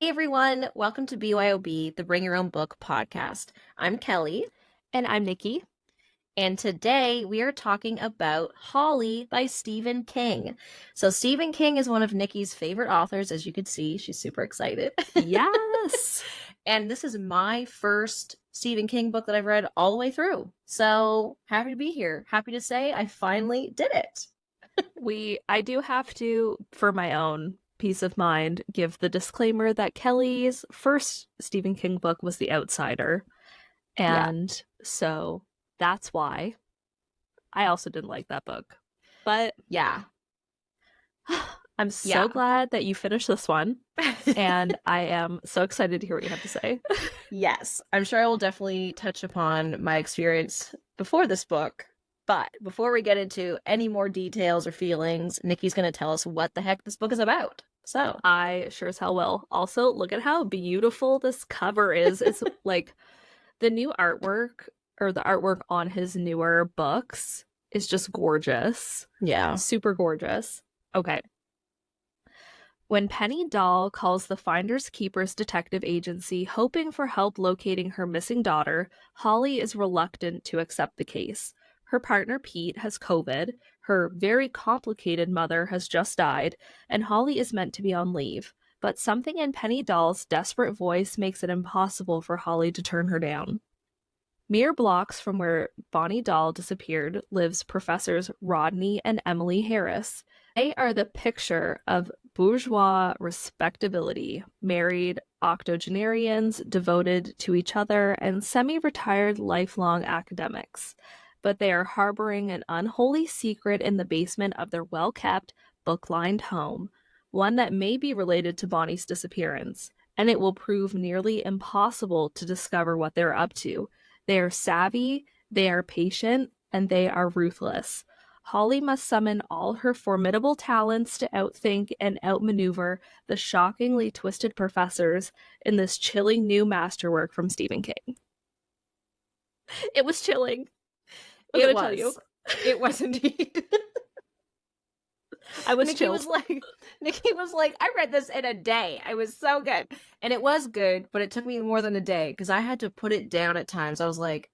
Hey everyone, welcome to BYOB, the Bring Your Own Book podcast. I'm Kelly, And I'm Nikki. and today we are talking about Holly by Stephen King. So, Stephen King is one of Nikki's favorite authors, as you could see. She's super excited. Yes. And this is my first Stephen King book that I've read all the way through. So, happy to be here. Happy to say I finally did it. I do have to, for my own peace of mind, give the disclaimer that Kelly's first Stephen King book was The Outsider. And so that's why I also didn't like that book. But Yeah. I'm so glad that you finished this one. And I am so excited to hear what you have to say. Yes, I'm sure I will definitely touch upon my experience before this book. But before we get into any more details or feelings, Nikki's going to tell us what the heck this book is about. So, I sure as hell will. Also, look at how beautiful this cover is. It's like the new artwork, or the artwork on his newer books, is just gorgeous. yeah. Super gorgeous. Okay. When Penny Dahl calls the Finders Keepers detective agency hoping for help locating her missing daughter, Holly is reluctant to accept the case. Her partner Pete has COVID, her very complicated mother has just died, and Holly is meant to be on leave. But something in Penny Dahl's desperate voice makes it impossible for Holly to turn her down. Mere blocks from where Bonnie Dahl disappeared lives Professors Rodney and Emily Harris. They are the picture of bourgeois respectability, married octogenarians devoted to each other, and semi-retired lifelong academics. But they are harboring an unholy secret in the basement of their well-kept, book-lined home, one that may be related to Bonnie's disappearance, and it will prove nearly impossible to discover what they're up to. They are savvy, they are patient, and they are ruthless. Holly must summon all her formidable talents to outthink and outmaneuver the shockingly twisted professors in this chilling new masterwork from Stephen King. It was chilling. It was. It was indeed. I was Nikki chilled. Nikki was like, I read this in a day. I was so good. And it was good, but it took me more than a day because I had to put it down at times. I was like,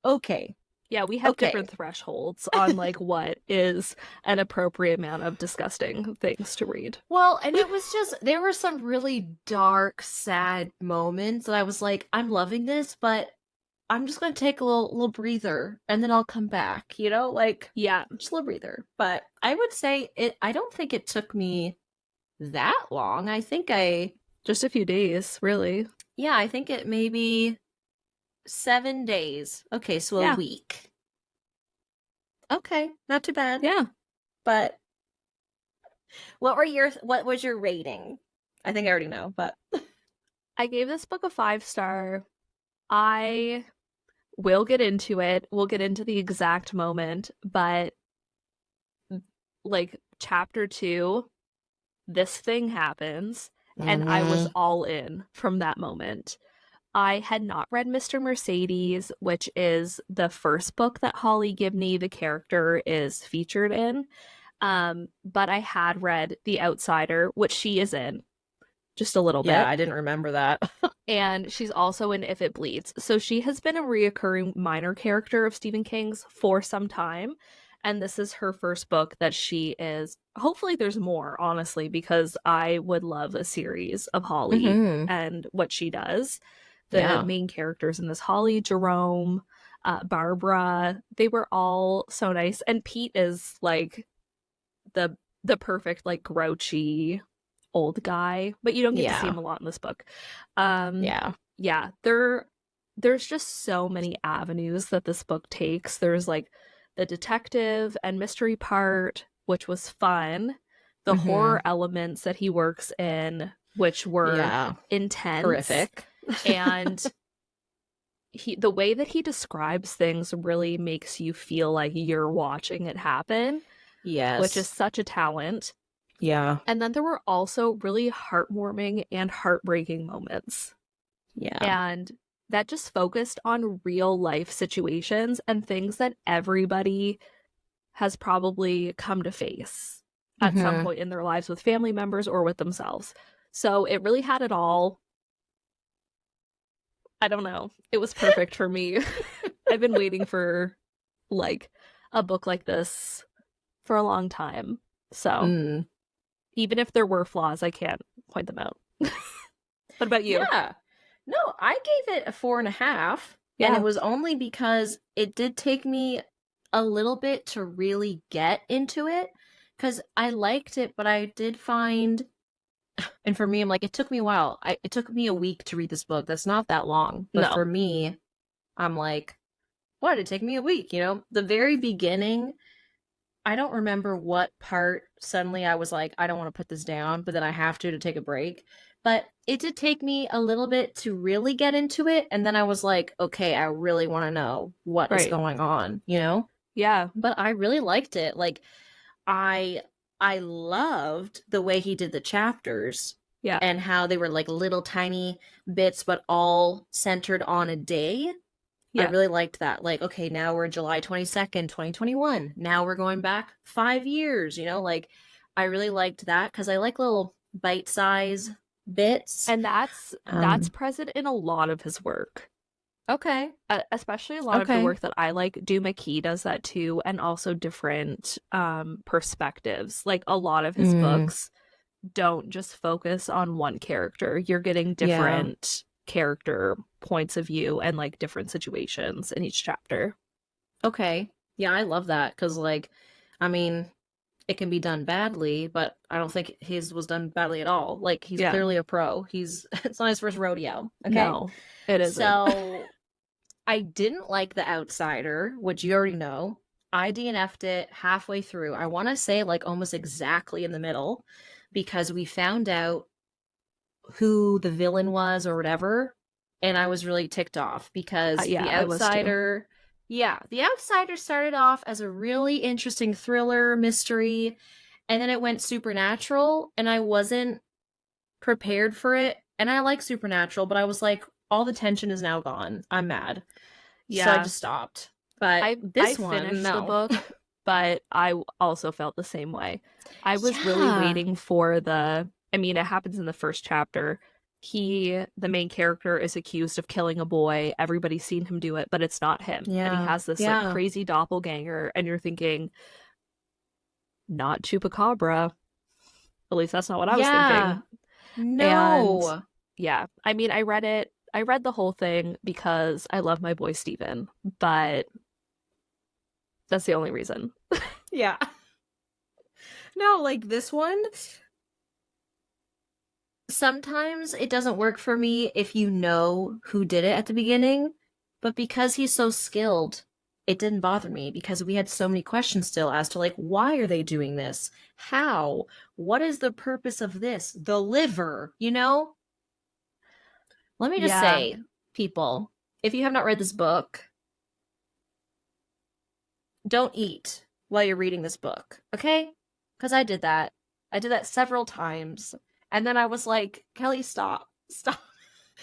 okay. Yeah, we have different thresholds on like what is an appropriate amount of disgusting things to read. Well, and it was just, there were some really dark, sad moments that I was like, I'm loving this, but I'm just going to take a little breather and then I'll come back, you know? Like, yeah, just a little breather. But I would say I don't think it took me that long. I think just a few days, really. Yeah, I think it maybe 7 days. Okay, so a week. Okay, not too bad. Yeah. But what was your rating? I think I already know, but I gave this book a 5-star. I will get into it. We'll get into the exact moment, but like chapter 2, this thing happens, and I was all in from that moment. I had not read Mr. Mercedes, which is the first book that Holly Gibney, the character, is featured in. But I had read The Outsider, which she is in just a little bit. Yeah, I didn't remember that. And she's also in If It Bleeds. So she has been a reoccurring minor character of Stephen King's for some time. And this is her first book that she is. Hopefully there's more, honestly, because I would love a series of Holly and what she does. The main characters in this, Holly, Jerome, Barbara, they were all so nice. And Pete is like the perfect, like, grouchy old guy, but you don't get to see him a lot in this book. There's just so many avenues that this book takes. There's like the detective and mystery part, which was fun, the horror elements that he works in, which were intense, horrific, and the way that he describes things really makes you feel like you're watching it happen. Yes, which is such a talent. Yeah. And then there were also really heartwarming and heartbreaking moments. Yeah. And that just focused on real life situations and things that everybody has probably come to face at some point in their lives with family members or with themselves. So it really had it all. I don't know. It was perfect for me. I've been waiting for like a book like this for a long time. So Mm. even if there were flaws, I can't point them out. What about you? Yeah. No, I gave it a 4.5, and it Yeah. was only because it did take me a little bit to really get into it, because I liked it, but I did find, and for me, I'm like, it took me a while. It took me a week to read this book. That's not that long. But for No. me, I'm like, why did it take me a week? The very beginning, I don't remember what part suddenly I was like, I don't want to put this down, but then I have to take a break. But it did take me a little bit to really get into it. And then I was like, okay, I really want to know what is Right. going on? Yeah. But I really liked it. Like, I I loved the way he did the chapters Yeah. and how they were like little tiny bits, but all centered on a day. I Yeah. really liked that. Like, okay, now we're July 22nd, 2021. Now we're going back 5 years, like I really liked that because I like little bite size bits. And that's present in a lot of his work. Okay. Especially a lot of the Okay. work that I like. Do McKee does that too, and also different perspectives. Like a lot of his Mm, books don't just focus on one character. You're getting yeah. different character points of view and like different situations in each chapter. Okay. Yeah, I love that because, like, I mean, it can be done badly, but I don't think his was done badly at all. Like, he's Yeah. clearly a pro. It's not his first rodeo. Okay. No, it isn't. So I didn't like The Outsider, which you already know. I DNF'd it halfway through. I want to say like almost exactly in the middle because we found out who the villain was or whatever. And I was really ticked off because Yeah, I was too. The Outsider started off as a really interesting thriller mystery, and then it went supernatural, and I wasn't prepared for it. And I like supernatural, but I was like, all the tension is now gone. I'm mad. So I Yeah. just stopped. But I this one, finished the no. book, but I also felt the same way. I was really Yeah. waiting for I mean, it happens in the first chapter. The main character, is accused of killing a boy. Everybody's seen him do it, but it's not him. And he Yeah. has this like Yeah. crazy doppelganger, and you're thinking, not Chupacabra. At least that's not what I was Yeah. thinking. And No. yeah, I mean, I read the whole thing because I love my boy Steven, but that's the only reason. Yeah. No, like this one, sometimes it doesn't work for me if you know who did it at the beginning, but because he's so skilled, it didn't bother me because we had so many questions still as to like, why are they doing this? How? What is the purpose of this? The liver? Let me just Yeah. say, people, if you have not read this book, don't eat while you're reading this book, okay? Because I did that. I did that several times. And then I was like, Kelly, stop. Stop.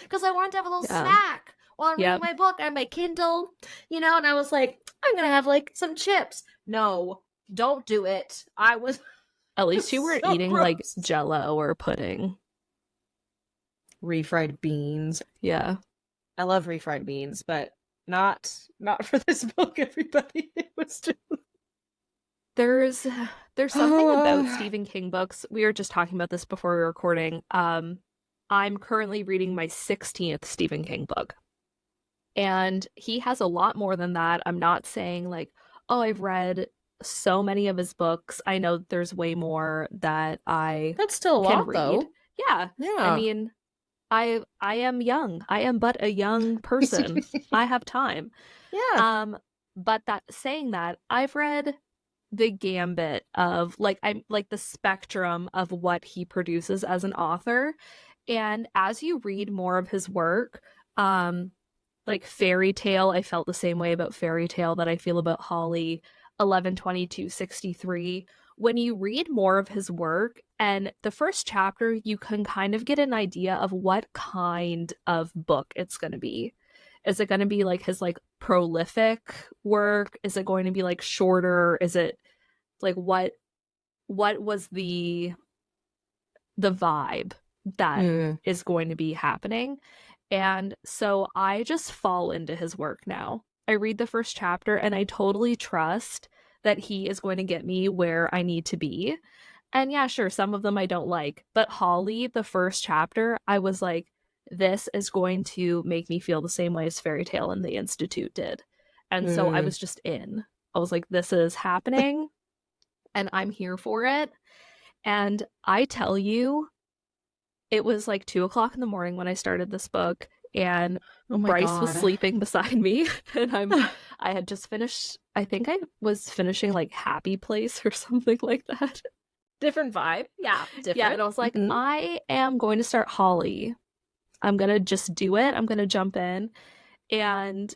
Because I wanted to have a little Yeah. snack while I'm reading Yep. my book on my Kindle, and I was like, I'm going to have like some chips. No, don't do it. I was At least you weren't so eating like gross. Jello or pudding. Refried beans. Yeah. I love refried beans, but not for this book, everybody. It was just There's there's something about Stephen King books. We were just talking about this before we were recording. I'm currently reading my 16th Stephen King book. And he has a lot more than that. I'm not saying like, oh, I've read so many of his books. I know there's way more that I That's still a can lot read. though. Yeah. I Yeah. mean, I am young. I am but a young person. I have time. Yeah. Um, but that saying that, I've read the gambit of like I'm like the spectrum of what he produces as an author. And as you read more of his work, like Fairy Tale, I felt the same way about Fairy Tale that I feel about Holly 11/22/63. When you read more of his work and the first chapter, you can kind of get an idea of what kind of book it's going to be. Is it going to be like his like prolific work? Is it going to be like shorter? Is it like what was the vibe that Mm. is going to be happening. And so I just fall into his work now. I read the first chapter and I totally trust that he is going to get me where I need to be. And yeah, sure, some of them I don't like. But Holly, the first chapter, I was like, this is going to make me feel the same way as Fairy Tale and the Institute did. And so I was just in. I was like, this is happening and I'm here for it. And I tell you, it was like 2 o'clock in the morning when I started this book, and Oh my Bryce was God. sleeping beside me, and I had just finished. I think I was finishing like Happy Place or something like that. Different vibe. Yeah, different. Yeah, and I was like, Mhm. I am going to start Holly. I'm gonna just do it. I'm gonna jump in, and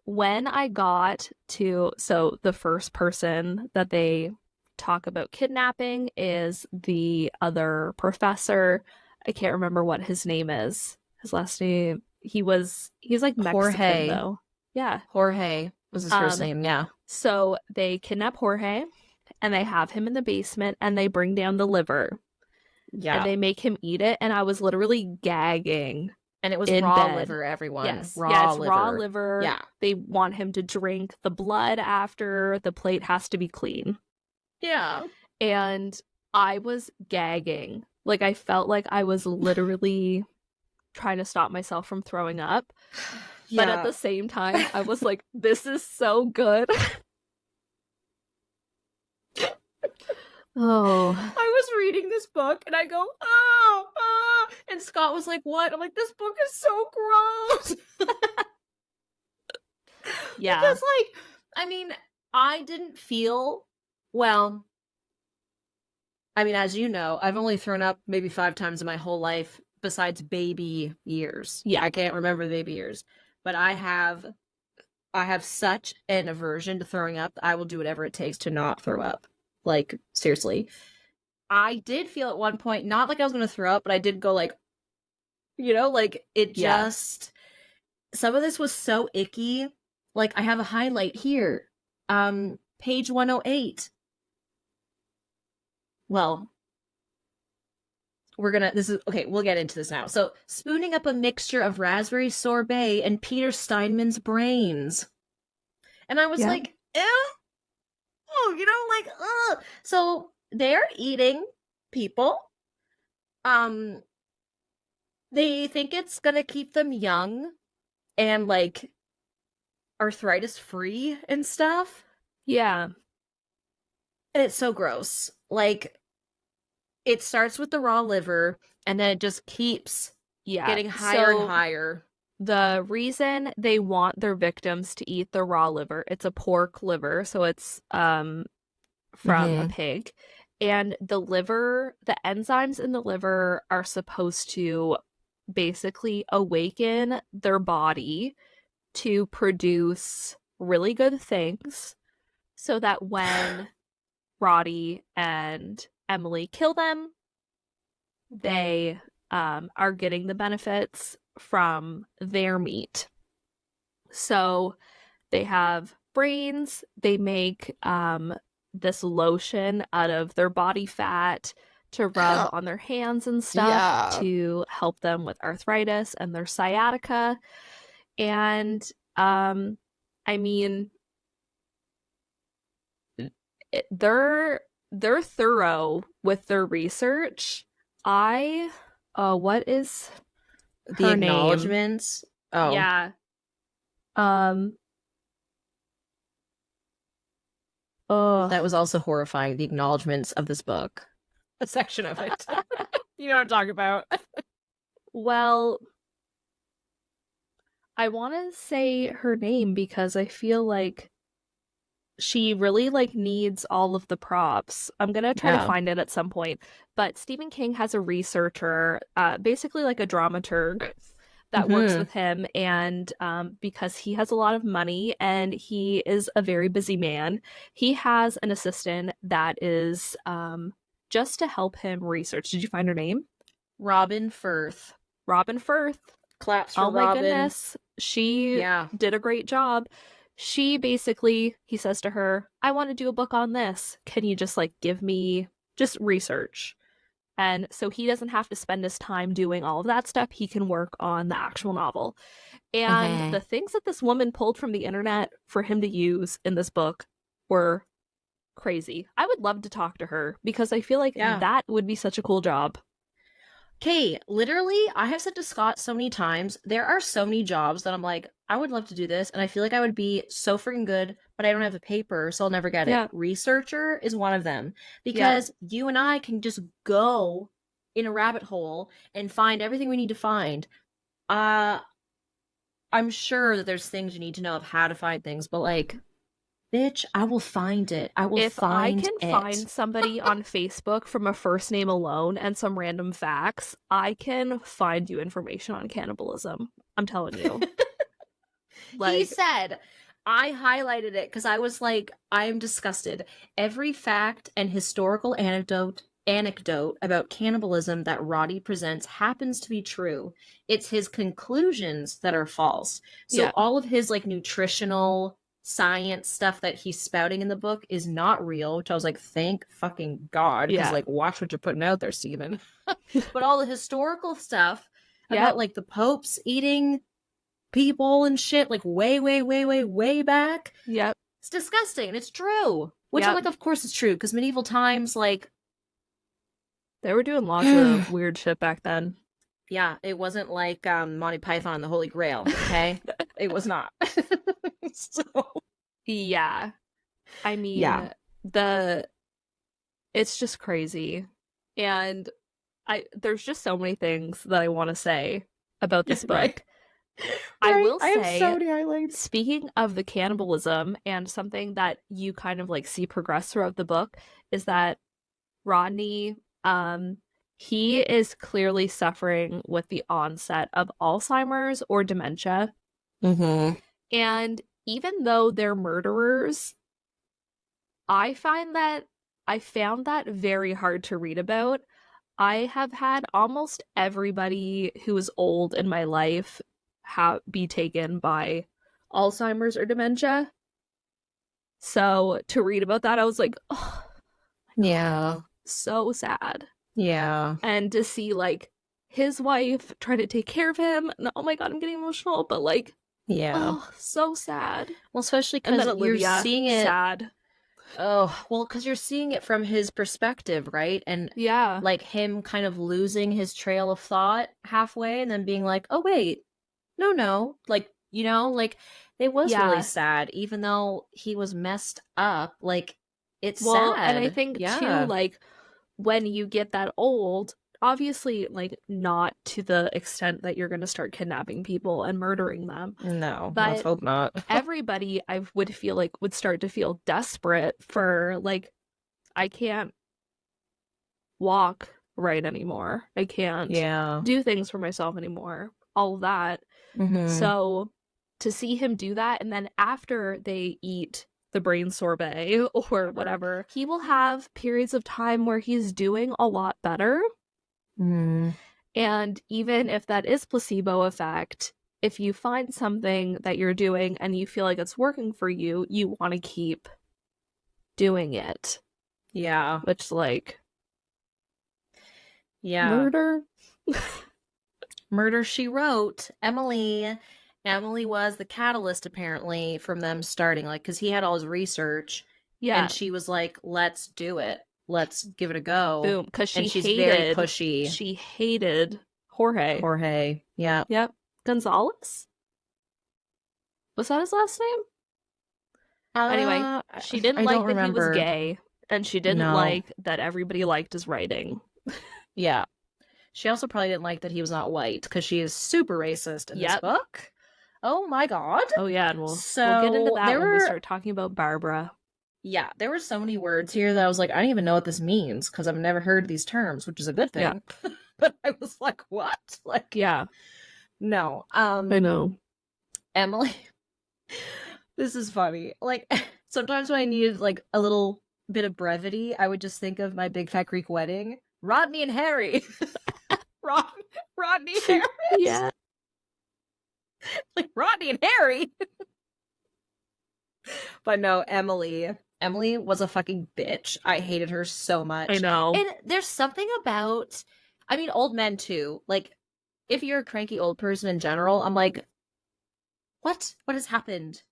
when I got to the first person that they talk about kidnapping is the other professor. I can't remember what his name is. His last name, he's like Mexican Jorge. though. Yeah. Jorge was his first name, yeah. So they kidnap Jorge and they have him in the basement and they bring down the liver. Yeah. And they make him eat it, and I was literally gagging. And it was in raw bed. liver, everyone. Yes. Raw it's liver. raw liver. Yeah. They want him to drink the blood after. The plate has to be clean. Yeah. And I was gagging. Like, I felt like I was literally trying to stop myself from throwing up. But at the same time, I was like, this is so good. Oh. I was reading this book and I go, oh, and Scott was like, what? I'm like, this book is so gross. Yeah. Because, like, I mean, I didn't feel, well, I mean, as you know, I've only thrown up maybe 5 times in my whole life besides baby years. Yeah. I can't remember the baby years. But I have such an aversion to throwing up. I will do whatever it takes to not throw up. Like, seriously. I did feel at one point, not like I was going to throw up, but I did go like, like it just, some of this was so icky. Like, I have a highlight here. Page 108. Well, we'll get into this now. So, spooning up a mixture of raspberry sorbet and Peter Steinman's brains. And I was like, ew. Oh, ugh. So, they're eating people. They think it's gonna keep them young and, like, arthritis free and stuff. Yeah. And it's so gross. Like, it starts with the raw liver and then it just keeps getting higher and higher. The reason they want their victims to eat the raw liver, it's a pork liver, so it's from a pig. And the liver, the enzymes in the liver are supposed to basically awaken their body to produce really good things so that when Roddy and Emily kill them, they are getting the benefits from their meat. So they have brains, they make this lotion out of their body fat to rub on their hands and stuff to help them with arthritis and their sciatica. And I mean, they're thorough with their research. What is the acknowledgements? Name? Oh. Yeah. That was also horrifying, the acknowledgements of this book. A section of it. You know what I'm talking about. Well, I want to say her name because I feel like she really, like, needs all of the props. I'm going to try to find it at some point. But Stephen King has a researcher, basically like a dramaturg, that works with him. And because he has a lot of money and he is a very busy man, he has an assistant that is just to help him research. Did you find her name? Robin Firth. Robin Firth. Claps for Robin. Oh my goodness. She did a great job. She basically, he says to her, I want to do a book on this. Can you just, like, give me just research? And so he doesn't have to spend his time doing all of that stuff. He can work on the actual novel. And the things that this woman pulled from the internet for him to use in this book were crazy. I would love to talk to her because I feel like that would be such a cool job. Okay, literally, I have said to Scott so many times, there are so many jobs that I'm like, I would love to do this, and I feel like I would be so freaking good, but I don't have the paper, so I'll never get it. Researcher is one of them, because you and I can just go in a rabbit hole and find everything we need to find. I'm sure that there's things you need to know of how to find things, but like, bitch, I will find it. I will find it. If I can find somebody on Facebook from a first name alone and some random facts, I can find you information on cannibalism. I'm telling you. Like, he said, I highlighted it because I was like, I am disgusted. Every fact and historical anecdote about cannibalism that Roddy presents happens to be true. It's his conclusions that are false. So all of his like nutritional science stuff that he's spouting in the book is not real, which I was like, thank fucking God, because like, watch what you're putting out there, Steven. But all the historical stuff about like the popes eating people and shit, like way back. It's disgusting, and it's true. Which I'm like, of course it's true, because medieval times, like, they were doing lots of weird shit back then. Yeah, it wasn't like Monty Python and the Holy Grail, okay? It was not. So, yeah. I mean, it's just crazy. And there's just so many things that I want to say about this book. I will say, I have so many highlights. Speaking of the cannibalism, and something that you kind of like see progress throughout the book, is that Rodney, he is clearly suffering with the onset of Alzheimer's or dementia. And even though they're murderers, I found that very hard to read about. I have had almost everybody who is old in my life be taken by Alzheimer's or dementia. So to read about that, I was like, oh, yeah, so sad. Yeah. And to see like his wife trying to take care of him, and oh my God, I'm getting emotional, but like, oh, so sad. Well, especially because you're seeing it sad. Oh, well, because you're seeing it from his perspective, right? And like him kind of losing his trail of thought halfway and then being like, oh wait, no, like, you know, like, it was really sad, even though he was messed up. Like, it's sad. And I think too, like, when you get that old, obviously, like, not to the extent that you're going to start kidnapping people and murdering them. No, but let's hope not. Everybody, I would feel like, would start to feel desperate for, like, I can't walk right anymore. I can't do things for myself anymore. All of that. So to see him do that, and then after they eat the brain sorbet or whatever, he will have periods of time where he's doing a lot better. And even if that is placebo effect, if you find something that you're doing and you feel like it's working for you, you want to keep doing it. Yeah. Which, like, murder. Murder, She Wrote. Emily was the catalyst, apparently, from them starting, like, because he had all his research. And she was like, let's do it. Let's give it a go. Boom. Because she's very pushy. She hated Jorge. Yeah. Yep. Gonzalez? Was that his last name? Anyway, she didn't like that he was gay. And she didn't like that everybody liked his writing. Yeah. She also probably didn't like that he was not white, because she is super racist in this book. Oh my God. Oh yeah, and we'll get into that when we start talking about Barbara. Yeah, there were so many words here that I was like, I don't even know what this means, because I've never heard these terms, which is a good thing. Yeah. But I was like, what? Like, no. I know. Emily, this is funny. Like, sometimes when I needed like a little bit of brevity, I would just think of My Big Fat Greek Wedding. Rodney and Harry. Rodney Harris. Yeah. Like, Rodney and Harry. But no, Emily Emily was a fucking bitch. I hated her so I much. know. And there's something about, I mean, old men too. Like, if you're a cranky old person in general, I'm like, what? What has happened?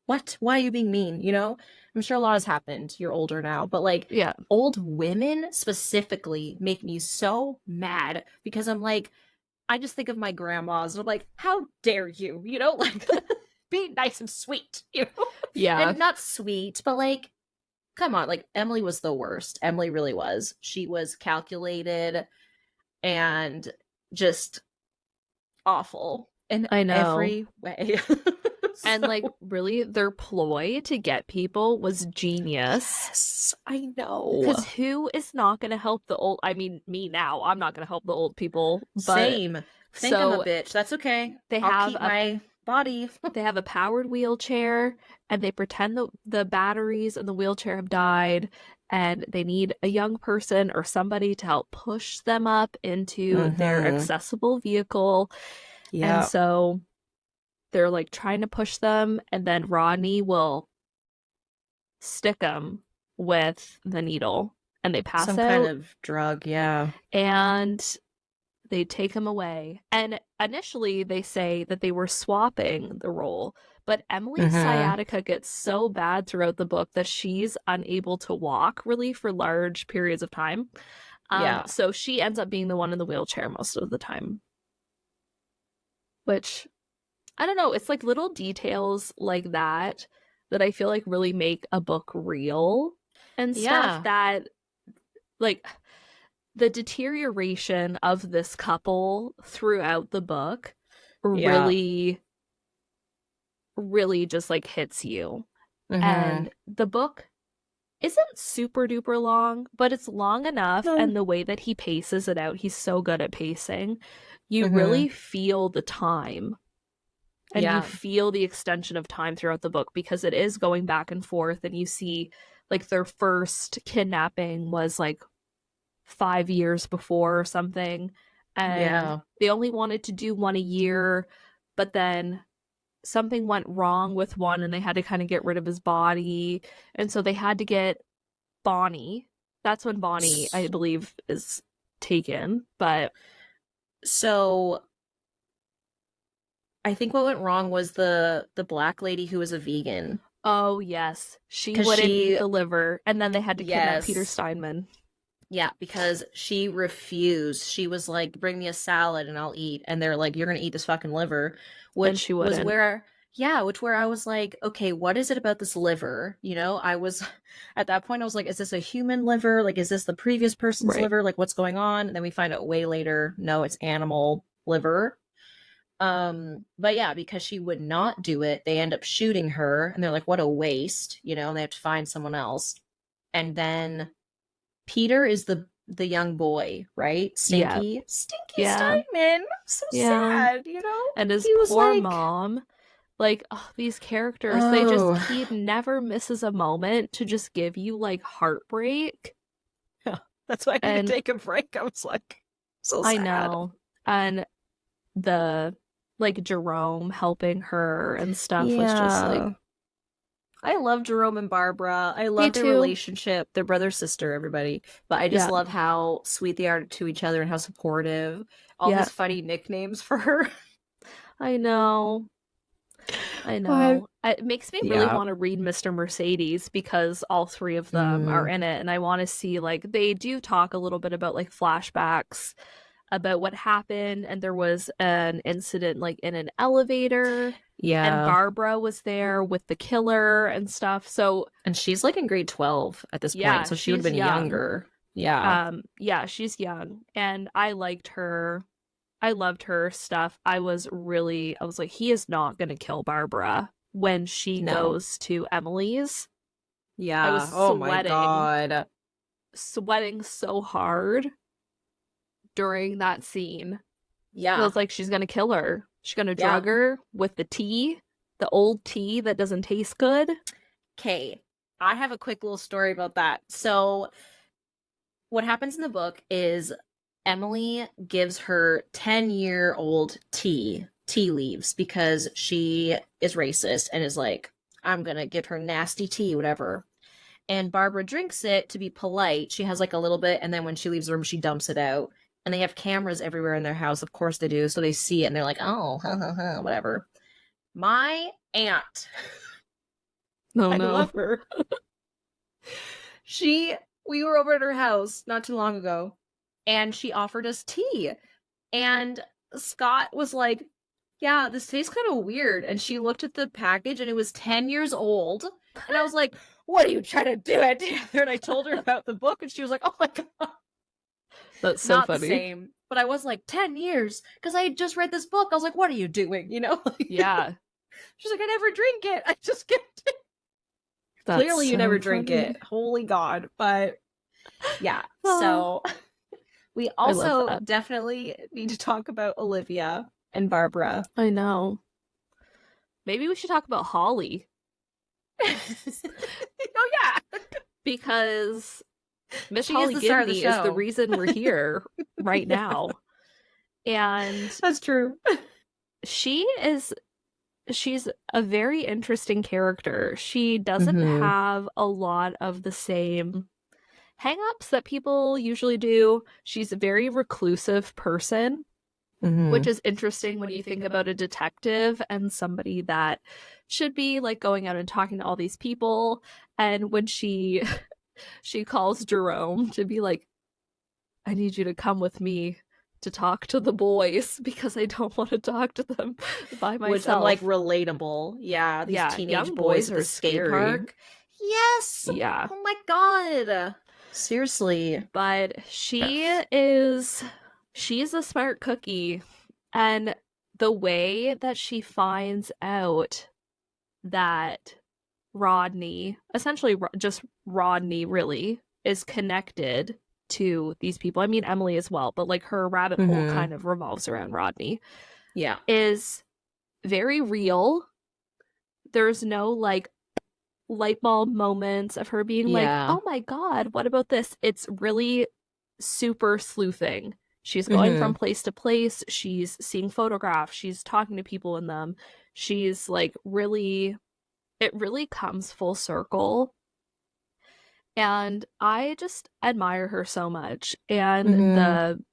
What? Why are you being mean? You know? I'm sure a lot has happened. You're older now, but like, Yeah. old women specifically make me so mad because I'm like, I just think of my grandmas and I'm like, how dare you? You know, like, be nice and sweet, you know? Yeah. And not sweet, but like, come on. Like, Emily was the worst. Emily really was. She was calculated and just awful in I know. every way. And So, like really their ploy to get people was genius. yes, I know. Because who is not going to help the old? I mean, me now. I'm not going to help the old people. But Same. Think I'm a so bitch. That's okay. they I'll have keep a my body. they have a powered wheelchair, and they pretend the batteries in the wheelchair have died, and they need a young person or somebody to help push them up into their Mm-hmm. accessible vehicle. And Yeah. so they're like trying to push them, and then Rodney will stick them with the needle, and they pass Some kind out, of drug. Yeah. and they take him away. And initially, they say that they were swapping the role, but Emily's Mm-hmm. sciatica gets so bad throughout the book that she's unable to walk really for large periods of time. Yeah. So she ends up being the one in the wheelchair most of the time, which I don't know. It's like little details like that that I feel like really make a book real and stuff Yeah. that, like, the deterioration of this couple throughout the book Yeah. really, really just like hits you. Mm-hmm. And the book isn't super duper long, but it's long enough. No. And the way that he paces it out, he's so good at pacing. You Mm-hmm. really feel the time, and you Yeah. feel the extension of time throughout the book because it is going back and forth. And you see, like, their first kidnapping was like 5 years before or something, and Yeah. they only wanted to do one a year, but then something went wrong with one and they had to kind of get rid of his body, and so they had to get Bonnie. That's when Bonnie, I believe, is taken. But So I think what went wrong was the black lady who was a vegan. oh yes, she Because wouldn't eat she, the liver, and then they had to kidnap Peter yes. Steinman. Yeah, because she refused. She was like, bring me a salad and I'll eat. And they're like, you're going to eat this fucking liver, And which she was wouldn't. where, yeah, which where I was like, okay, what is it about this liver? You know, I was at that point, I was like, is this a human liver? Like, is this the previous person's Right. liver? Like, what's going on? And then we find out way later, no, it's animal liver. But yeah, because she would not do it, they end up shooting her and they're like, what a waste, you know, and they have to find someone else. And then Peter is the young boy, right? Yeah. Stinky Yeah. Steinman. So Yeah. sad, you know? And his He was poor like, mom, like, oh, these characters, they just, oh, he never misses a moment to just give you like heartbreak. yeah. That's why I need to And take a break. I was like, so I sad. know. And the like Jerome helping her and stuff was just like, Yeah. I love Jerome and Barbara. I me love their too. relationship. They're brother sister, everybody. But I just Yeah. love how sweet they are to each other and how supportive. All Yeah. his funny nicknames for her. I know. I But know. It makes me really yeah. want to read Mr. Mercedes because all three of them are Mm, in it. And I want to see, like, they do talk a little bit about, like, flashbacks about what happened. And there was an incident, like, in an elevator. And yeah. Barbara was there with the killer and stuff. So, And she's like in grade 12 at this point, yeah, so she would have she's been young. younger. Yeah. Yeah, she's young. And I liked her. I loved her stuff. I was like, he is not going to kill Barbara when she No. goes to Emily's. I was Yeah. Oh my God. sweating so hard during that scene. I Yeah. was like, she's going to kill her. She's going to Yeah. drug her with the tea, the old tea that doesn't taste good. Okay. I have a quick little story about that. So, what happens in the book is Emily gives her 10-year-old tea leaves because she is racist and is like, I'm gonna give her nasty tea, whatever. And Barbara drinks it to be polite. She has like a little bit, and then when she leaves the room, she dumps it out. And they have cameras everywhere in their house. Of course they do. So they see it and they're like, oh, whatever. My aunt, No, I no. love her. We were over at her house not too long ago, and she offered us tea. And Scott was like, yeah, this tastes kind of weird. And she looked at the package and it was 10 years old. And I was like, what are you trying to do it together? And I told her about the book and she was like, oh my God. That's so Not funny. the same. But I was like, 10 years? Because I had just read this book. I was like, what are you doing? You know? Yeah. She's like, I never drink it. I just get it. That's Clearly you so never drink funny. it. Holy God. But yeah. Oh, So we I love also that. definitely need to talk about Olivia and Barbara. I know. Maybe we should talk about Holly. Oh yeah. Because Miss She Holly is the star of the Gibney is the show. reason we're here right now. And That's true. she's a very interesting character. She doesn't Mhm. have a lot of the same hang-ups that people usually do. She's a very reclusive person, which is interesting when you think about a detective and somebody that should be like going out and talking to all these people. And when she calls Jerome to be like, I need you to come with me to talk to the boys because I don't want to talk to them by myself. Which I'm like relatable. Yeah, these teenage young boys at are the skate scary. park. Yes. Yeah. Oh my God. Seriously. But she's a smart cookie. And the way that she finds out that Rodney, essentially just Rodney really, is connected to these people. I mean, Emily as well, but like her rabbit hole kind of revolves around Rodney. Yeah. Is very real. There's no like light bulb moments of her being like, oh my God, what about this? It's really super sleuthing. She's going from place to place. She's seeing photographs. She's talking to people in them. She's like it really comes full circle. And I just admire her so much. And the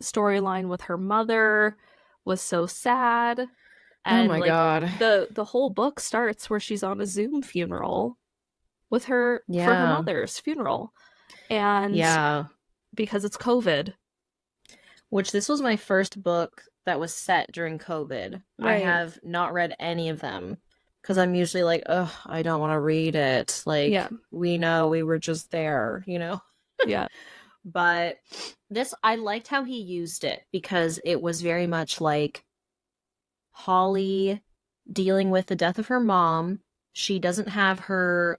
storyline with her mother was so sad. And oh my like God. the whole book starts where she's on a Zoom funeral with her for her mother's funeral. And because it's COVID. Which this was my first book that was set during COVID. Right. I have not read any of them because I'm usually like, ugh, I don't want to read it. Like, we know we were just there, you know? Yeah. But this, I liked how he used it because it was very much like Holly dealing with the death of her mom. She doesn't have her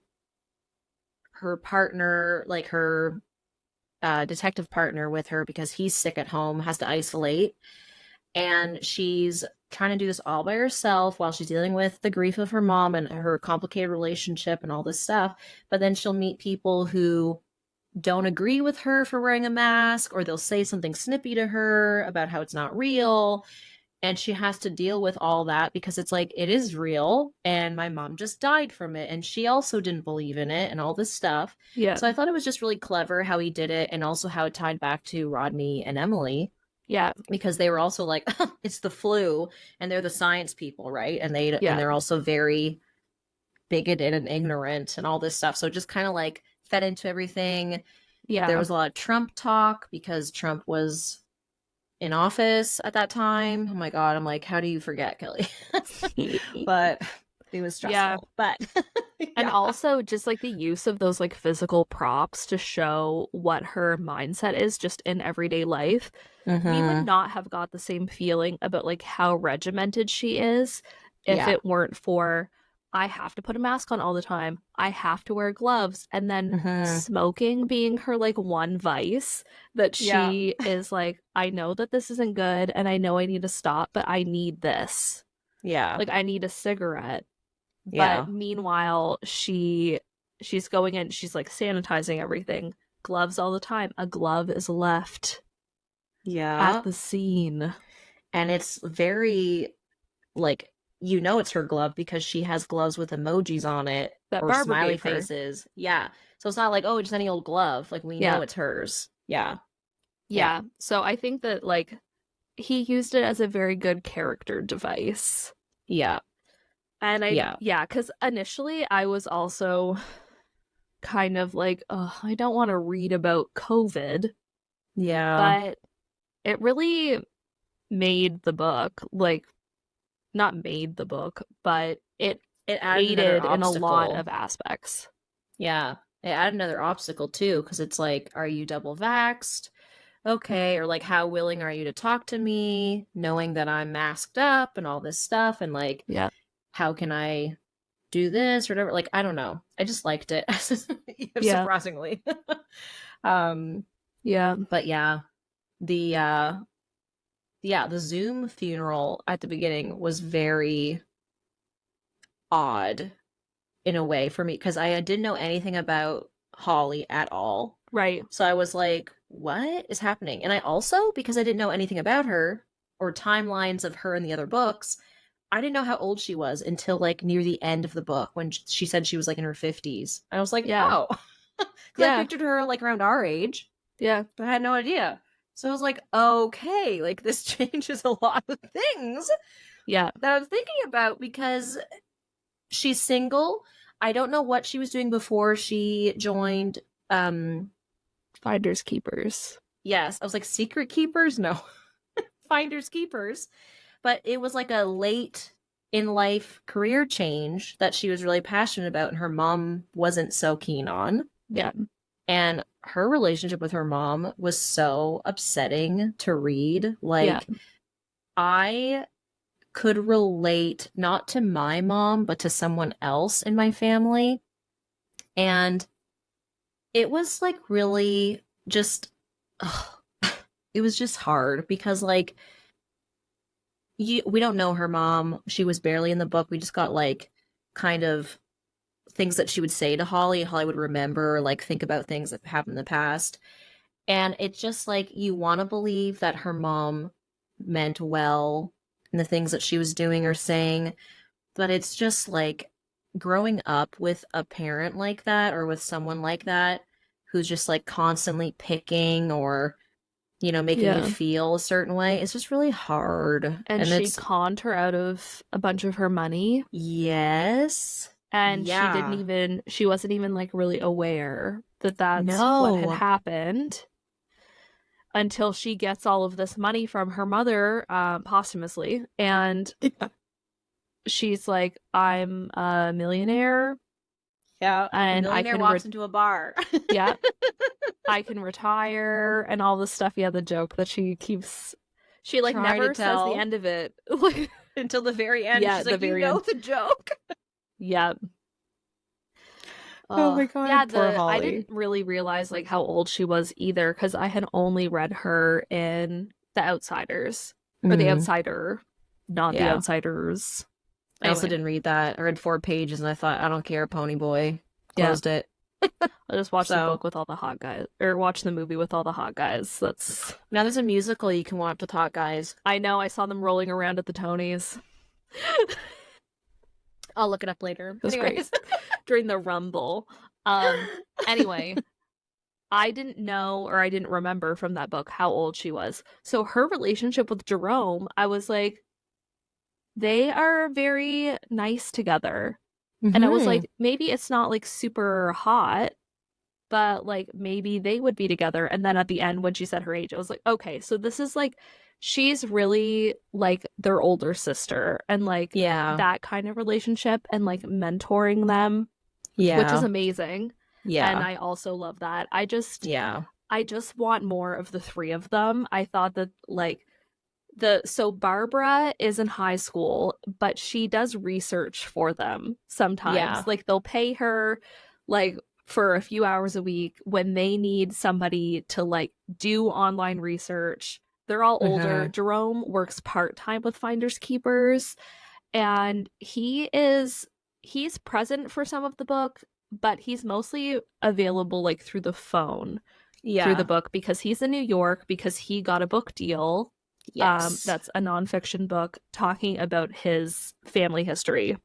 partner, like her detective partner with her because he's sick at home, has to isolate. And she's trying to do this all by herself while she's dealing with the grief of her mom and her complicated relationship and all this stuff. But then she'll meet people who don't agree with her for wearing a mask, or they'll say something snippy to her about how it's not real. And she has to deal with all that because it's like, it is real. And my mom just died from it. And she also didn't believe in it and all this stuff. Yeah. So I thought it was just really clever how he did it. And also how it tied back to Rodney and Emily. Yeah. Because they were also like, it's the flu. And they're the science people, right? And they're also very bigoted and ignorant and all this stuff. So it just kind of like fed into everything. Yeah. There was a lot of Trump talk because Trump was in office at that time. Oh my God. I'm like, how do you forget, Kelly? But it was stressful. Yeah. But and also just like the use of those like physical props to show what her mindset is just in everyday life. We would not have got the same feeling about like how regimented she is if it weren't for, I have to put a mask on all the time. I have to wear gloves. And then smoking being her like one vice that she is like, I know that this isn't good and I know I need to stop, but I need this. Yeah. Like I need a cigarette. Yeah. But meanwhile, she's going in, she's like sanitizing everything. Gloves all the time. A glove is left at the scene. And it's very like you know it's her glove because she has gloves with emojis on it That or Barbara smiley gave her. faces. Yeah. So it's not like, oh, just any old glove. Like we Yeah. know it's hers. Yeah. Yeah. So I think that like he used it as a very good character device. Yeah. And Yeah. because initially I was also kind of like, oh, I don't want to read about COVID, Yeah. but it really made the book, like, not made the book, but it It added another aided in a lot obstacle. of aspects. Yeah. It added another obstacle too, because it's like, are you double vaxxed? Okay. Or like, how willing are you to talk to me, knowing that I'm masked up and all this stuff? And like, Yeah. how can I do this or whatever? Like, I don't know. I just liked it, Yeah. surprisingly. um, Yeah. but the Zoom funeral at the beginning was very odd in a way for me because I didn't know anything about Holly at all. Right. So I was like, what is happening? And I also, because I didn't know anything about her or timelines of her in the other books, I didn't know how old she was until like near the end of the book when she said she was like in her 50s. I was like, Yeah. oh, because I pictured her like around our age, Yeah. but I had no idea. So I was like, okay, like this changes a lot of things Yeah. that I was thinking about because she's single. I don't know what she was doing before she joined. Finders keepers. Yes, I was like secret keepers. No, finders keepers. But it was like a late in life career change that she was really passionate about, and her mom wasn't so keen on. Yeah. And her relationship with her mom was so upsetting to read. Like, I could relate not to my mom, but to someone else in my family. And it was like really just, it was just hard because, like, we don't know her mom. She was barely in the book. We just got like kind of things that she would say to Holly. Holly would remember, like, think about things that happened in the past. And it's just like you want to believe that her mom meant well in the things that she was doing or saying, but it's just like growing up with a parent like that or with someone like that who's just like constantly picking or making you feel a certain way. It's just really hard. And she conned her out of a bunch of her money. Yes. And she wasn't even like really aware that that's what had happened until she gets all of this money from her mother posthumously. And she's like, I'm a millionaire. Yeah. And a millionaire walks into a bar. Yeah. I can retire and all this stuff. Yeah, the joke that she like never says the end of it until the very end. Yeah, she's the like, very end. The joke. Yeah. Oh my god, yeah, poor Holly. I didn't really realize like how old she was either because I had only read her in The Outsiders or The Outsider, not The Outsiders. I also didn't read that. I read 4 pages and I thought, I don't care, Pony Boy. Closed it. I just watched the book with all the hot guys, or watch the movie with all the hot guys. Now there's a musical you can watch with hot guys. I know. I saw them rolling around at the Tonys. I'll look it up later. It was great. During the Rumble. Anyway, I didn't know or I didn't remember from that book how old she was. So her relationship with Jerome, I was like, they are very nice together. Mm-hmm. And I was like, maybe it's not like super hot, but like maybe they would be together. And then at the end, when she said her age, I was like, okay, so this is like, she's really like their older sister and like that kind of relationship and like mentoring them, which is amazing. Yeah. And I also love that. I just want more of the three of them. I thought that like so Barbara is in high school, but she does research for them sometimes. Yeah. Like they'll pay her like for a few hours a week when they need somebody to like do online research. They're all older. Jerome works part-time with Finders Keepers, and he's present for some of the book, but he's mostly available like through the phone through the book because he's in New York because he got a book deal. Yes. That's a nonfiction book talking about his family history,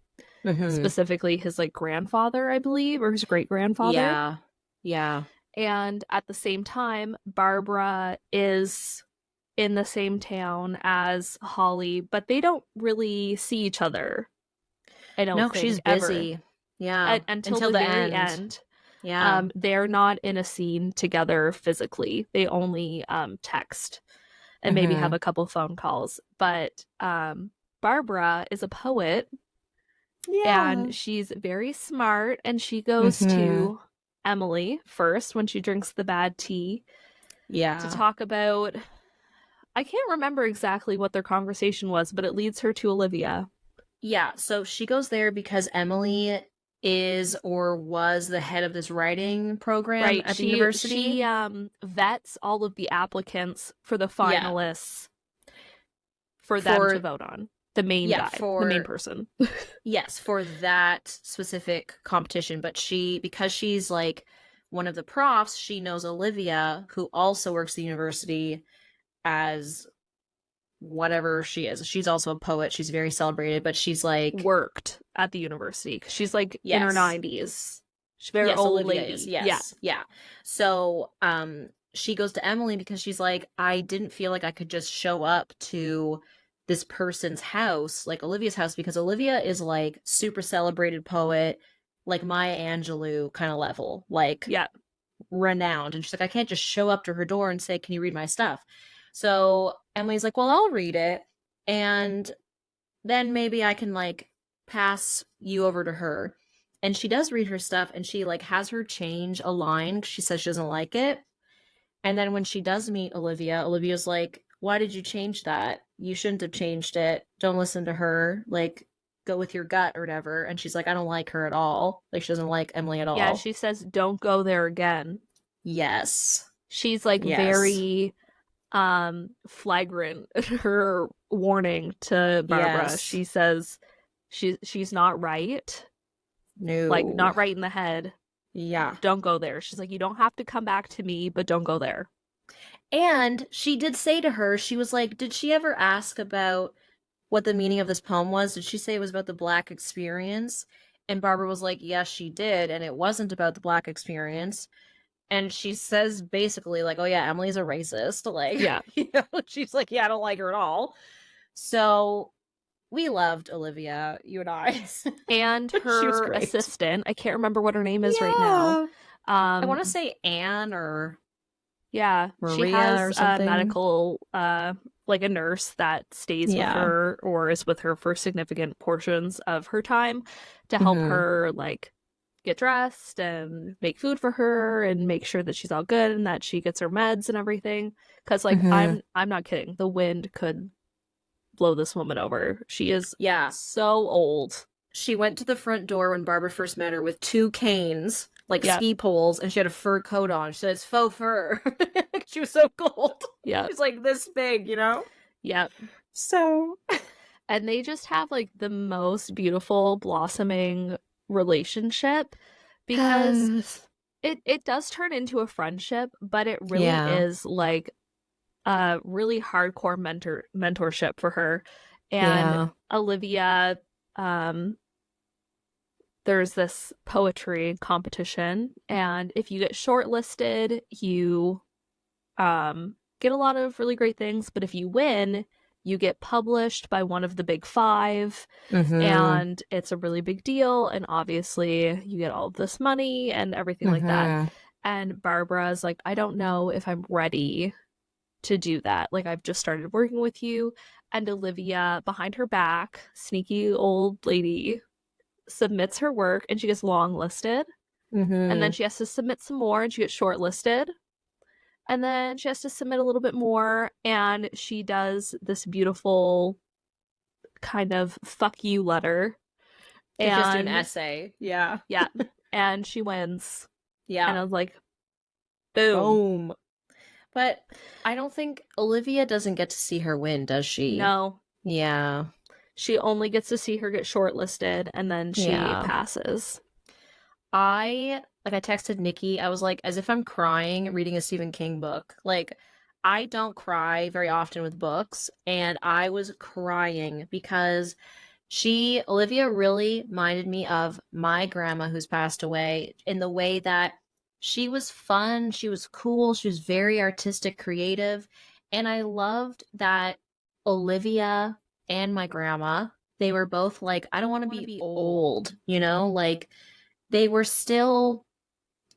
specifically his like grandfather, I believe, or his great grandfather. Yeah. Yeah. And at the same time, Barbara is in the same town as Holly, but they don't really see each other, I don't No, she's think, ever. busy. Yeah. Until Until the the very end. end. Yeah. They're not in a scene together physically. They only text and maybe have a couple phone calls. But Barbara is a poet Yeah. and she's very smart, and she goes to Emily first when she drinks the bad tea to Yeah. talk about, I can't remember exactly what their conversation was, but it leads her to Olivia. Yeah. So she goes there because Emily is or was the head of this writing program Right. at the She university. vets all of the applicants for the Yeah. finalists for them to For, vote on. The main yeah, guy, the main for, person. yes, for that specific competition. But because she's like one of the profs, she knows Olivia, who also works at the university as whatever she is. She's also a poet. She's very celebrated, but she's like, Worked at the university. She's like in her yes. 90s. She's a very Yes, old Olivia is. lady. Yeah. Yes. Yeah. So, she goes to Emily because she's like, I didn't feel like I could just show up to this person's house, like Olivia's house, because Olivia is like super celebrated poet, like Maya Angelou kind of level, like Yeah. renowned. And she's like, I can't just show up to her door and say, can you read my stuff? So Emily's like, well, I'll read it. And then maybe I can like pass you over to her. And she does read her stuff and she like has her change a line. She says she doesn't like it. And then when she does meet Olivia, Olivia's like, why did you change that? You shouldn't have changed it. Don't listen to her. Like, go with your gut or whatever. And she's like, I don't like her at all. Like, she doesn't like Emily at Yeah, all. she says don't go there again. Yes. She's like Yes. very flagrant her warning to Barbara. Yes. She says she's not right. Like No. not right in the head. Yeah. Don't go there. She's like, you don't have to come back to me, but don't go there. And she did say to her, she was like, did she ever ask about what the meaning of this poem was? Did she say it was about the Black experience? And Barbara was like, yes, she did. And it wasn't about the Black experience. And she says basically, like, oh, yeah, Emily's a racist. Like, Yeah. She's like, yeah, I don't like her at all. So we loved Olivia, you and I. And her assistant, I can't remember what her name is right now. I want to say Anne or yeah, Maria she has or something. A medical, like a nurse that stays with her or is with her for significant portions of her time to help her like get dressed and make food for her and make sure that she's all good and that she gets her meds and everything. Because like I'm not kidding, the wind could blow this woman over. She is so old. She went to the front door when Barbara first met her with 2 canes, like ski poles, and she had a fur coat on. She said it's faux fur. She was so cold. Yeah. She's like this big, you know? Yep. So. And they just have like the most beautiful blossoming relationship because it does turn into a friendship, but it really is like a really hardcore mentorship for her. And Olivia, there's this poetry competition, and if you get shortlisted, you get a lot of really great things, but if you win, you get published by one of the big 5, and it's a really big deal, and obviously you get all of this money and everything like that. And Barbara's like, I don't know if I'm ready to do that. Like, I've just started working with you. And Olivia, behind her back, sneaky old lady, submits her work and she gets longlisted. And then she has to submit some more and she gets shortlisted. And then she has to submit a little bit more, and she does this beautiful kind of fuck you letter. And just do an essay. Yeah. Yeah. And she wins. Yeah. And I was like, boom. But I don't think Olivia doesn't get to see her win, does she? No. Yeah. She only gets to see her get shortlisted, and then she passes. I texted Nikki, I was like, as if I'm crying reading a Stephen King book. Like, I don't cry very often with books, and I was crying because Olivia really reminded me of my grandma who's passed away in the way that she was fun, she was cool, she was very artistic, creative, and I loved that Olivia and my grandma, they were both like, I don't want to be old, like they were still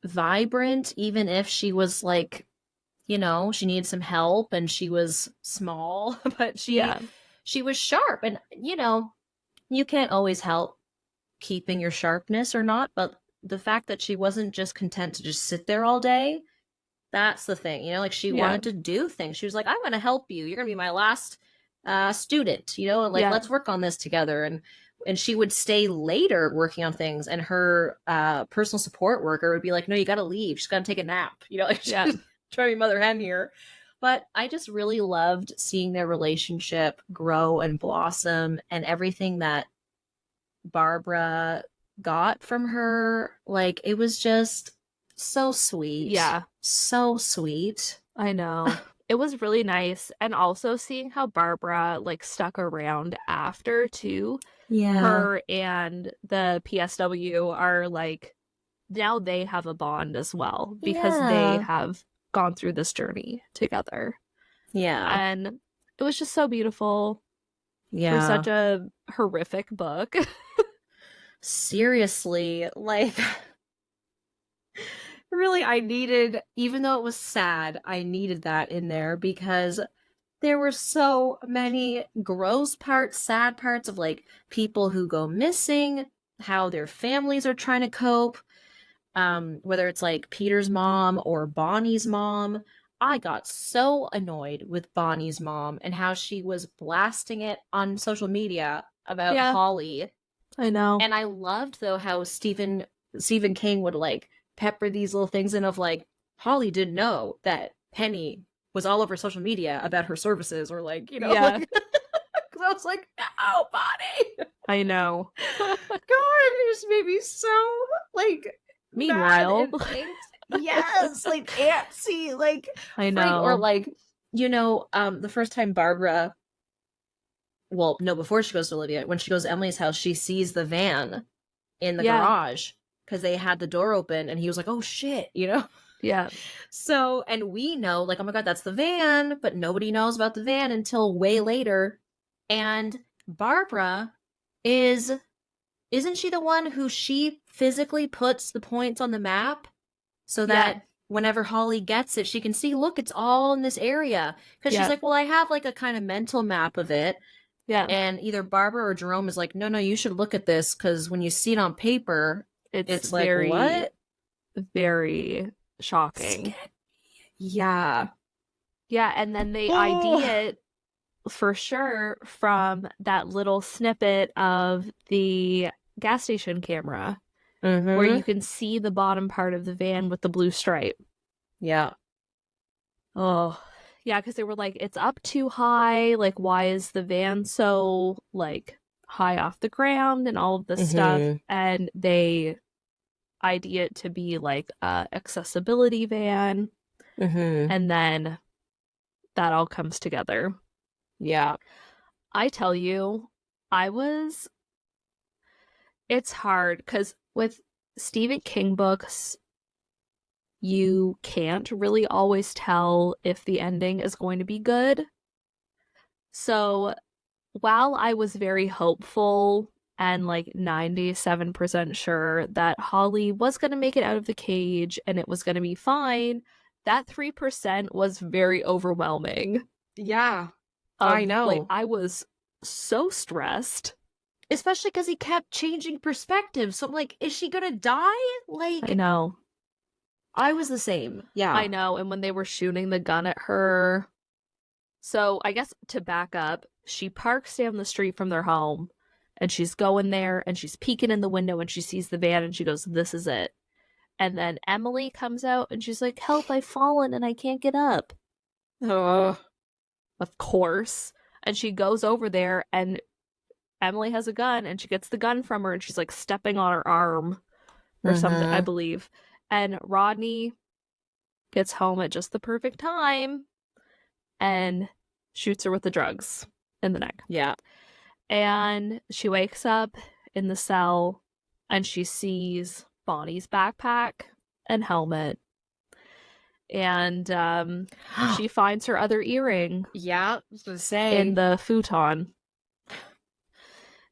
vibrant, even if she was like, she needed some help and she was small, but Yeah. she was sharp. And, you can't always help keeping your sharpness or not, but the fact that she wasn't just content to just sit there all day, that's the thing, like she Yeah. wanted to do things. She was like, I'm going to help you. You're going to be my last student, and like, Yeah. let's work on this together. And she would stay later working on things, and her personal support worker would be like, no, you got to leave. She's got to take a nap, like she's trying to be mother hen here. But I just really loved seeing their relationship grow and blossom, and everything that Barbara got from her. Like, it was just so sweet. Yeah. So sweet. I know. It was really nice. And also seeing how Barbara like stuck around after too. Yeah. Her and the PSW are like, now they have a bond as well because they have gone through this journey together. Yeah. And it was just so beautiful. Yeah. For such a horrific book. Seriously, like, really, I needed, even though it was sad, I needed that in there because there were so many gross parts, sad parts of like people who go missing, how their families are trying to cope, whether it's like Peter's mom or Bonnie's mom. I got so annoyed with Bonnie's mom and how she was blasting it on social media about Holly. I know. And I loved though how Stephen King would like pepper these little things in of like, Holly didn't know that Penny was all over social media about her services, or like, because I was like, no, Bonnie. I know. God, it just made me so like. Meanwhile, yes, like antsy, like I know, or like the first time Barbara. Well, no, before she goes to Olivia, when she goes to Emily's house, she sees the van in the garage because they had the door open, and he was like, "Oh shit," Yeah. So, and we know, like, oh my god, that's the van, but nobody knows about the van until way later. And Barbara isn't she the one who she physically puts the points on the map so that whenever Holly gets it, she can see, look, it's all in this area. Because she's like, well, I have like a kind of mental map of it. Yeah. And either Barbara or Jerome is like, no, you should look at this because when you see it on paper, it's like, very, what? Very shocking. Yeah. Yeah, and then they ID it for sure from that little snippet of the gas station camera where you can see the bottom part of the van with the blue stripe. Yeah. Oh, yeah, because they were like, it's up too high. Like, why is the van so, like, high off the ground and all of this stuff? And they ID it to be, like, a accessibility van. And then that all comes together. Yeah. I tell you, it's hard, because with Stephen King books, you can't really always tell if the ending is going to be good. So while I was very hopeful and like 97% sure that Holly was going to make it out of the cage and it was going to be fine, that 3% was very overwhelming. Yeah. I know. Like, I was so stressed. Especially because he kept changing perspectives. So I'm like, is she going to die? Like, I know. I was the same. Yeah. I know. And when they were shooting the gun at her. So I guess to back up, she parks down the street from their home and she's going there and she's peeking in the window and she sees the van and she goes, this is it. And then Emily comes out and she's like, help, I've fallen and I can't get up. Oh. Of course. And she goes over there and Emily has a gun and she gets the gun from her and she's like stepping on her arm or something, I believe. And Rodney gets home at just the perfect time and shoots her with the drugs in the neck. Yeah. And she wakes up in the cell and she sees Bonnie's backpack and helmet. And she finds her other earring Yeah, I was gonna say. in the futon.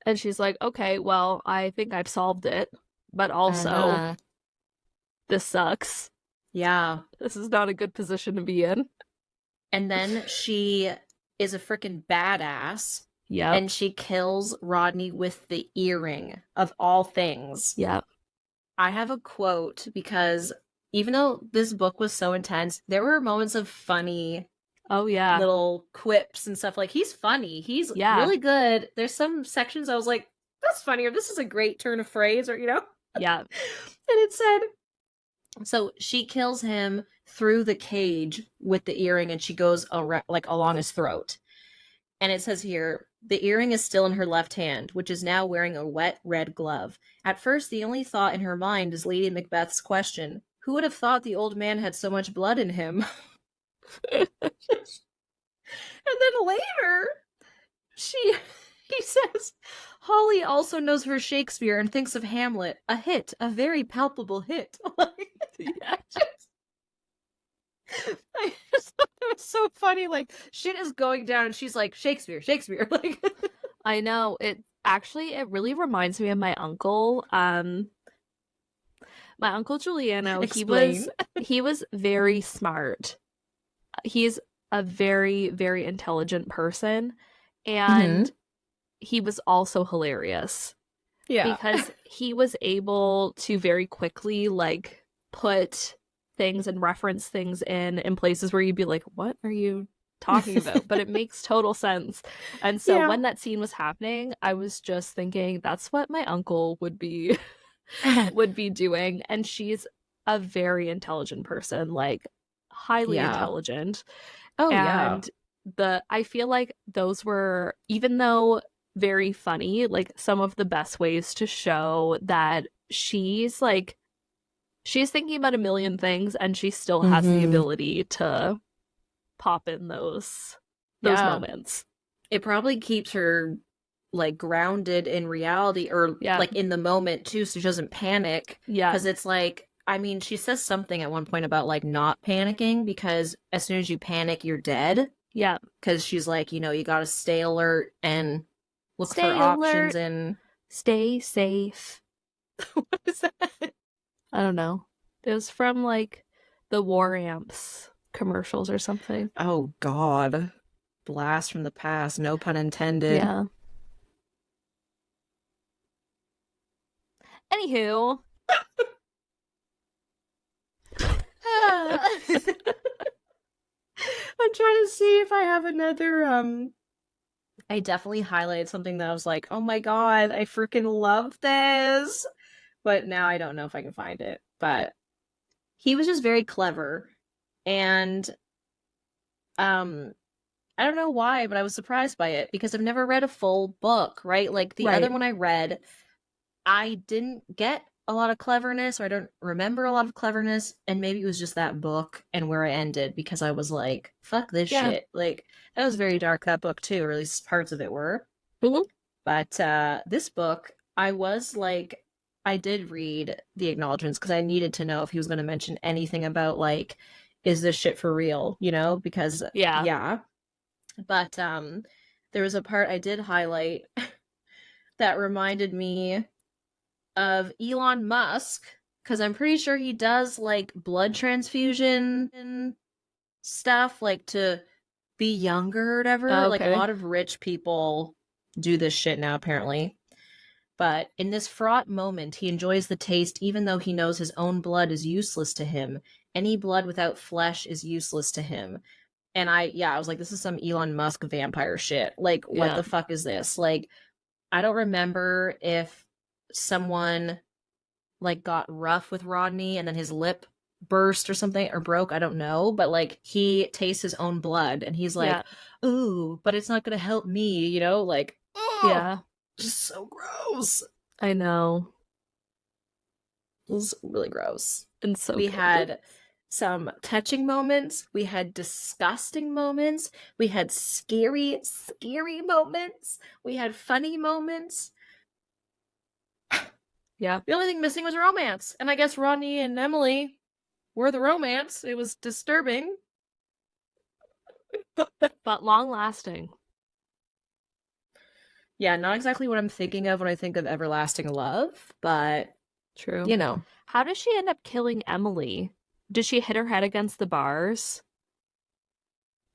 And she's like, okay, well, I think I've solved it. But also, this sucks. Yeah. This is not a good position to be in. And then she is a freaking badass. Yep. And she kills Rodney with the earring, of all things. Yep. I have a quote because even though this book was so intense, there were moments of funny little quips and stuff. Like, he's funny. He's really good. There's some sections I was like, that's funny, or this is a great turn of phrase, or, you know? Yeah. And it said, so she kills him through the cage with the earring, and she goes like along his throat. And it says here, the earring is still in her left hand, which is now wearing a wet red glove. At first, the only thought in her mind is Lady Macbeth's question, who would have thought the old man had so much blood in him? And then later, he says, Holly also knows her Shakespeare and thinks of Hamlet, a hit, a very palpable hit. I just thought that was so funny. Like, shit is going down, and she's like, Shakespeare. Like, I know. It really reminds me of my uncle. My uncle Giuliano. Explain. He was very smart. He's a very, very intelligent person, and he was also hilarious. Yeah, because he was able to very quickly like put things and reference things in places where you'd be like, what are you talking about? But it makes total sense. And so when that scene was happening, I was just thinking that's what my uncle would be doing. And she's a very intelligent person, like highly intelligent. Oh, and I feel like those were, even though very funny, like some of the best ways to show that she's thinking about a million things and she still has the ability to pop in those moments. It probably keeps her like grounded in reality, or like in the moment too, so she doesn't panic. Yeah, because it's like, I mean, she says something at one point about like not panicking, because as soon as you panic, you're dead. Yeah, because she's like, you know, you gotta stay alert and look for options and stay safe. What is that? I don't know. It was from like the War Amps commercials or something. Oh God. Blast from the past, no pun intended. Yeah. Anywho. I'm trying to see if I have another I definitely highlighted something that I was like, oh my God, I freaking love this. But now I don't know if I can find it. But he was just very clever. And I don't know why, but I was surprised by it, because I've never read a full book, right? Like the other one I read, I didn't get a lot of cleverness, or I don't remember a lot of cleverness, and maybe it was just that book and where I ended, because I was like, fuck this shit. Like, that was very dark, that book too, or at least parts of it were. But this book, I was like, I did read the acknowledgements because I needed to know if he was going to mention anything about like, is this shit for real, you know? Because but there was a part I did highlight that reminded me of Elon Musk, because I'm pretty sure he does like blood transfusion and stuff, like to be younger or whatever. Okay. Like a lot of rich people do this shit now, apparently. But in this fraught moment, he enjoys the taste even though he knows his own blood is useless to him. Any blood without flesh is useless to him. And I was like, this is some Elon Musk vampire shit. Like, what the fuck is this? Like, I don't remember if someone like got rough with Rodney and then his lip burst or something, or broke, I don't know, but like he tastes his own blood and he's like, ooh, but it's not gonna help me, you know, like, oh, just so gross. I know. It was really gross. And so we had some touching moments. We had disgusting moments. We had scary, scary moments. We had funny moments. Yeah. The only thing missing was romance. And I guess Rodney and Emily were the romance. It was disturbing. But long lasting. Yeah, not exactly what I'm thinking of when I think of everlasting love, but True. you know. How does she end up killing Emily? Did she hit her head against the bars?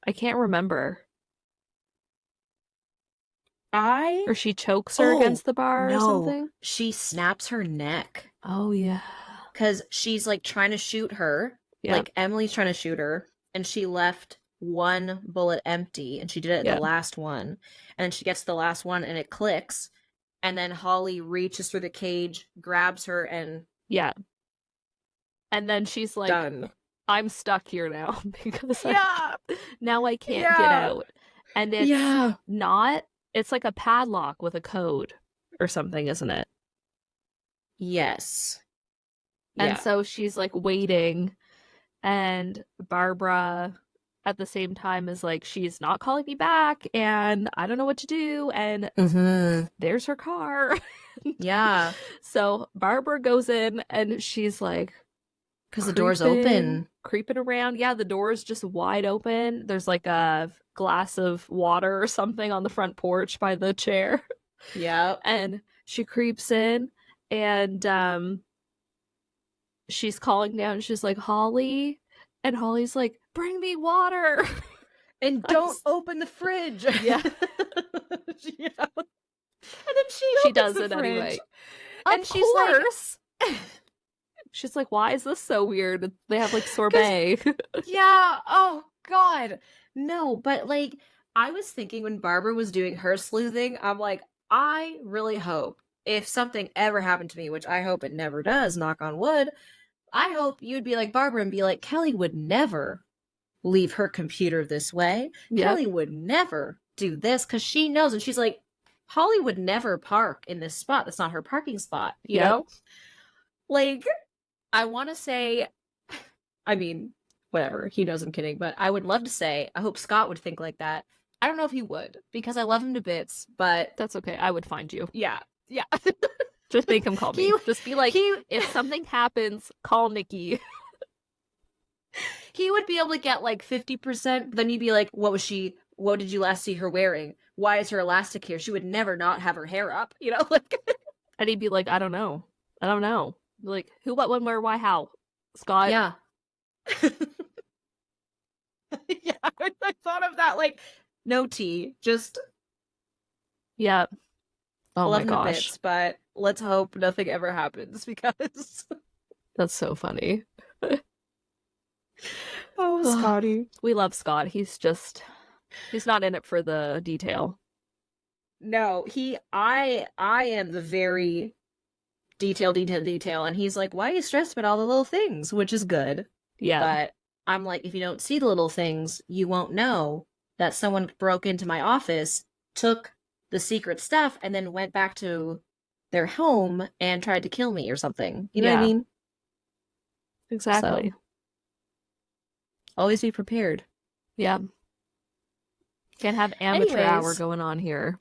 I can't remember. Or she chokes her against the bar or something? She snaps her neck. Oh, yeah. Because she's like trying to shoot her. Yeah. Like Emily's trying to shoot her. And she left one bullet empty. And she did it at the last one. And then she gets to the last one and it clicks. And then Holly reaches through the cage, grabs her, and yeah. And then she's like, done. I'm stuck here now because now I can't get out. And it's not, it's like a padlock with a code or something, isn't it? Yes. And so she's like waiting, and Barbara at the same time is like, she's not calling me back and I don't know what to do. And there's her car. Yeah. So Barbara goes in and she's like, because the door's open. Creeping around. Yeah, the door is just wide open. There's like a glass of water or something on the front porch by the chair. Yeah. And she creeps in and she's calling down. She's like, Holly. And Holly's like, bring me water. And don't open the fridge. Yeah. Yeah. And then she does the it fridge. Anyway. And she's like, she's like, why is this so weird? They have like sorbet. Yeah. Oh, God. No, but like, I was thinking when Barbara was doing her sleuthing, I'm like, I really hope if something ever happened to me, which I hope it never does, knock on wood, I hope you'd be like Barbara and be like, Kelly would never leave her computer this way. Yep. Kelly would never do this because she knows. And she's like, Holly would never park in this spot. That's not her parking spot, you know? Like, I want to say, I mean, whatever. He knows I'm kidding, but I would love to say, I hope Scott would think like that. I don't know if he would because I love him to bits, but that's okay. I would find you. Yeah. Yeah. Just make him call me. Just be like, if something happens, call Nikki. He would be able to get like 50%, but then you'd be like, what did you last see her wearing? Why is her elastic here? She would never not have her hair up, you know? Like, and he'd be like, I don't know. Like, who, what, when, where, why, how? Scott? Yeah. Yeah, I thought of that, like, no tea, just... Yeah. Oh my gosh. Bits, but let's hope nothing ever happens because... That's so funny. Oh, Scotty. We love Scott. He's not in it for the detail. No, I am the very detail, and he's like, why are you stressed about all the little things? Which is good. Yeah. But I'm like, if you don't see the little things, you won't know that someone broke into my office, took the secret stuff, and then went back to their home and tried to kill me or something. You know what I mean? Exactly. So, always be prepared. Yeah. Can't have amateur hour going on here.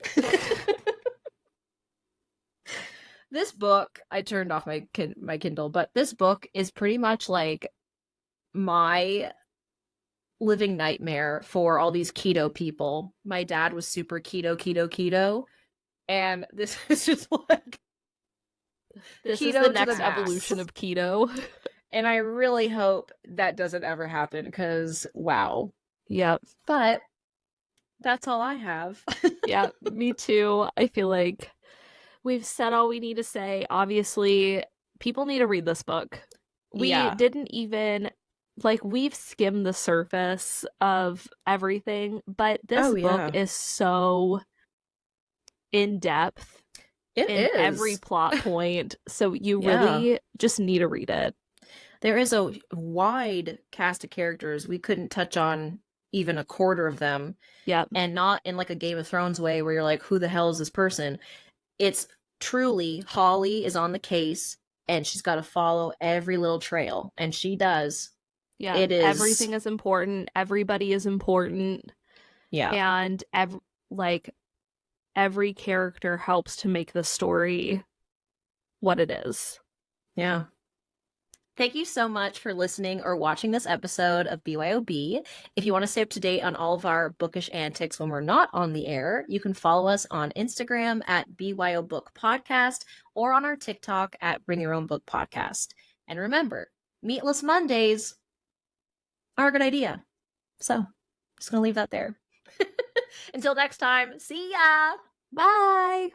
This book, I turned off my Kindle, but this book is pretty much like my living nightmare for all these keto people. My dad was super keto, and this is just like this is the next evolution of keto. And I really hope that doesn't ever happen because, wow. Yep. But that's all I have. Yeah, me too. I feel like we've said all we need to say. Obviously, people need to read this book. We didn't even, like, we've skimmed the surface of everything, but this book is so in-depth. It is. Every plot point. So you really just need to read it. There is a wide cast of characters. We couldn't touch on even a quarter of them. Yeah. And not in like a Game of Thrones way where you're like, who the hell is this person? It's truly Holly is on the case and she's got to follow every little trail. And she does. Yeah, It is. everything is important. Everybody is important. Yeah. And every character helps to make the story what it is. Yeah. Thank you so much for listening or watching this episode of BYOB. If you want to stay up to date on all of our bookish antics when we're not on the air, you can follow us on Instagram at BYO Book Podcast or on our TikTok at Bring Your Own Book Podcast. And remember, Meatless Mondays are a good idea. So, just going to leave that there. Until next time, see ya! Bye!